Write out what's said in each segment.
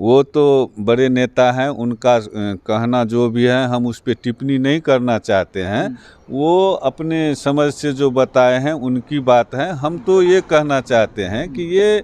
वो तो बड़े नेता हैं, उनका कहना जो भी है हम उस पर टिप्पणी नहीं करना चाहते हैं। वो अपने समझ से जो बताए हैं उनकी बात है। हम तो ये कहना चाहते हैं कि ये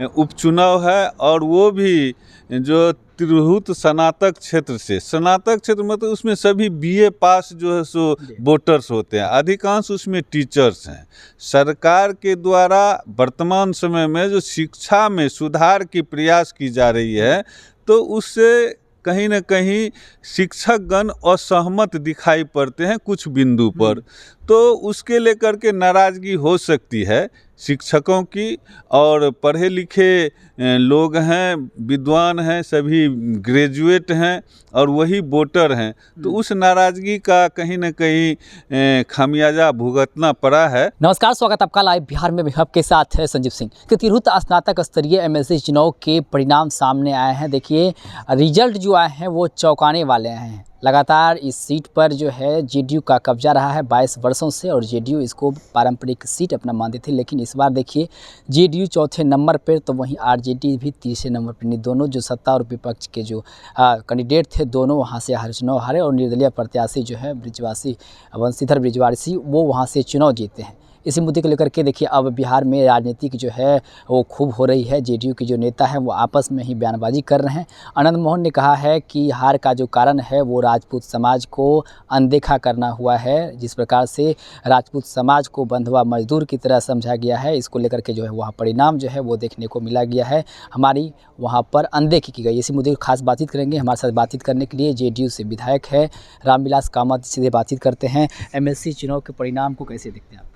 उपचुनाव है, और वो भी जो तिरहुत स्नातक क्षेत्र से, स्नातक क्षेत्र मतलब उसमें सभी बीए पास जो है सो वोटर्स होते हैं, अधिकांश उसमें टीचर्स हैं। सरकार के द्वारा वर्तमान समय में जो शिक्षा में सुधार की प्रयास की जा रही है, तो उससे कहीं न कहीं शिक्षकगण असहमत दिखाई पड़ते हैं कुछ बिंदु पर। तो उसके लेकर के नाराज़गी हो सकती है शिक्षकों की, और पढ़े लिखे लोग हैं, विद्वान हैं, सभी ग्रेजुएट हैं और वही वोटर हैं। तो उस नाराज़गी का कहीं न कहीं खामियाजा भुगतना पड़ा है। नमस्कार, स्वागत आपका लाइव बिहार में आपके साथ है संजीव सिंह। कि तिरहुत स्नातक स्तरीय एमएलसी चुनाव के परिणाम सामने आए हैं। देखिए रिजल्ट जो आए हैं वो चौंकाने वाले हैं। लगातार इस सीट पर जो है जेडीयू का कब्जा रहा है 22 वर्षों से, और जेडीयू इसको पारंपरिक सीट अपना मानती थी। लेकिन इस बार देखिए जेडीयू चौथे नंबर पर, तो वहीं आरजेडी भी तीसरे नंबर पर। दोनों जो सत्ता और विपक्ष के जो कैंडिडेट थे, दोनों वहां से चुनाव हारे, और निर्दलीय प्रत्याशी जो है बृजवासी बंशीधर बृजवासी वो वहाँ से चुनाव जीते हैं। इसी मुद्दे को लेकर के देखिए अब बिहार में राजनीति की जो है वो खूब हो रही है। जेडीयू के जो नेता हैं वो आपस में ही बयानबाजी कर रहे हैं। आनंद मोहन ने कहा है कि हार का जो कारण है वो राजपूत समाज को अनदेखा करना हुआ है। जिस प्रकार से राजपूत समाज को बंधुआ मजदूर की तरह समझा गया है, इसको लेकर के जो है वहाँ परिणाम जो है वो देखने को मिला गया है। हमारी वहाँ पर अनदेखी की गई। इसी मुद्दे की खास बातचीत करेंगे। हमारे साथ बातचीत करने के लिए जेडीयू से विधायक है रामविलास कामत, सीधे बातचीत करते हैं। एमएलसी चुनाव के परिणाम को कैसे देखते हैं आप?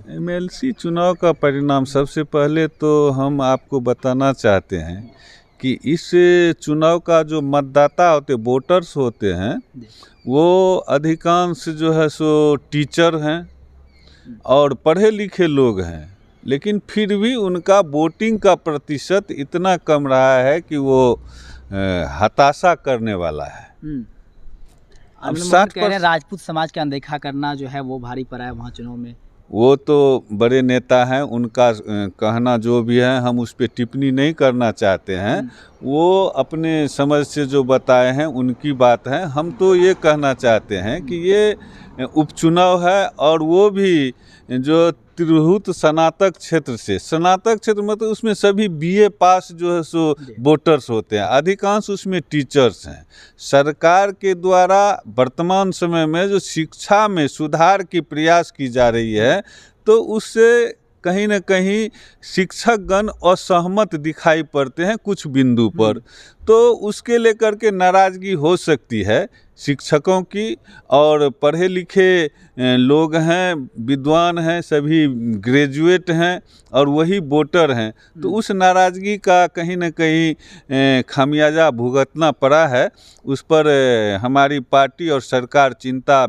एमएलसी चुनाव का परिणाम, सबसे पहले तो हम आपको बताना चाहते हैं कि इस चुनाव का जो मतदाता होते, वोटर्स होते हैं, वो अधिकांश जो है सो टीचर हैं और पढ़े लिखे लोग हैं। लेकिन फिर भी उनका वोटिंग का प्रतिशत इतना कम रहा है कि वो हताशा करने वाला है। अब 60% राजपूत समाज का अनदेखा करना जो है वो भारी पड़ा है वहाँ चुनाव में। वो तो बड़े नेता हैं, उनका कहना जो भी है हम उस पर टिप्पणी नहीं करना चाहते हैं। वो अपने समझ से जो बताए हैं उनकी बात है। हम तो ये कहना चाहते हैं कि ये उपचुनाव है, और वो भी जो तिरहुत स्नातक क्षेत्र से, स्नातक क्षेत्र मतलब उसमें सभी बीए पास जो है सो वोटर्स होते हैं, अधिकांश उसमें टीचर्स हैं। सरकार के द्वारा वर्तमान समय में जो शिक्षा में सुधार की प्रयास की जा रही है, तो उससे कहीं न कहीं शिक्षकगण असहमत दिखाई पड़ते हैं कुछ बिंदु पर। तो उसके लेकर के नाराज़गी हो सकती है शिक्षकों की, और पढ़े लिखे लोग हैं, विद्वान हैं, सभी ग्रेजुएट हैं और वही वोटर हैं। तो उस नाराज़गी का कहीं न कहीं खामियाजा भुगतना पड़ा है। उस पर हमारी पार्टी और सरकार चिंता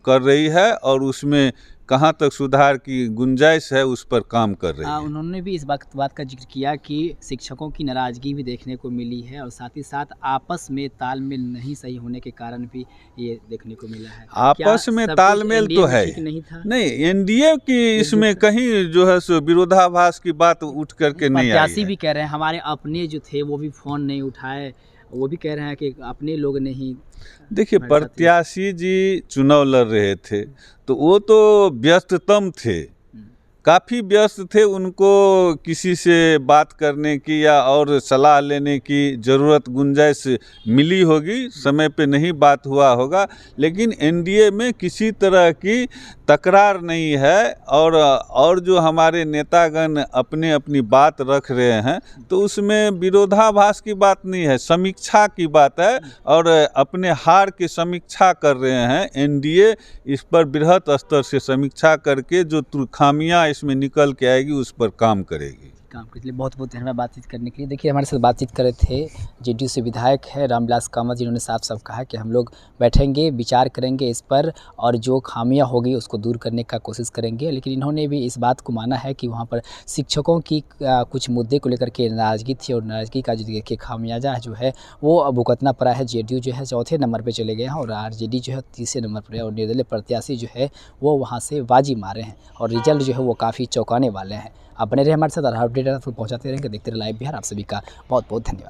कर रही है, और उसमें कहाँ तक सुधार की गुंजाइश है उस पर काम कर रही है। उन्होंने भी इस बात का जिक्र किया कि शिक्षकों की नाराज़गी भी देखने को मिली है, और साथ ही साथ आपस में तालमेल नहीं सही होने के कारण भी ये देखने को मिला है। आपस में तालमेल तो है नहीं, एनडीए की इसमें कहीं जो है सो विरोधाभास की बात उठ करके नहीं आई है। प्रत्याशी भी कह रहे हैं हमारे अपने जो थे वो भी फ़ोन नहीं उठाए, वो भी कह रहे हैं कि अपने लोग नहीं। देखिए प्रत्याशी जी चुनाव लड़ रहे थे, तो वो तो व्यस्ततम थे, काफ़ी व्यस्त थे। उनको किसी से बात करने की या और सलाह लेने की ज़रूरत, गुंजाइश मिली होगी, समय पे नहीं बात हुआ होगा। लेकिन एनडीए में किसी तरह की तकरार नहीं है, और जो हमारे नेतागण अपने अपनी बात रख रहे हैं, तो उसमें विरोधाभास की बात नहीं है, समीक्षा की बात है, और अपने हार की समीक्षा कर रहे हैं। एनडीए इस पर बृहत स्तर से समीक्षा करके जो खामियां इसमें निकल के आएगी उस पर काम करेगी। काम के लिए बहुत बहुत धन्यवाद बातचीत करने के लिए। देखिए हमारे साथ बातचीत कर रहे थे जेडीयू से विधायक है रामविलास कामत, जिन्होंने साफ साफ कहा कि हम लोग बैठेंगे, विचार करेंगे इस पर, और जो खामियां होगी उसको दूर करने का कोशिश करेंगे। लेकिन इन्होंने भी इस बात को माना है कि वहाँ पर शिक्षकों की कुछ मुद्दे को लेकर के नाराज़गी थी, और नाराज़गी का जो देखिए खामियाजा जो है वो भुगतना पड़ा है। जेडीयू जो है चौथे नंबर पर चले गए हैं, और आरजेडी जो है तीसरे नंबर पर है, और निर्दलीय प्रत्याशी जो है वो वहाँ से बाजी मारे हैं, और रिजल्ट जो है वो काफ़ी चौंकाने वाले हैं। आप बने रहे हमारे साथ, और अपडेट पहुँचाते रहेंगे। देखते रहे लाइव बिहार। आप सभी का बहुत बहुत धन्यवाद।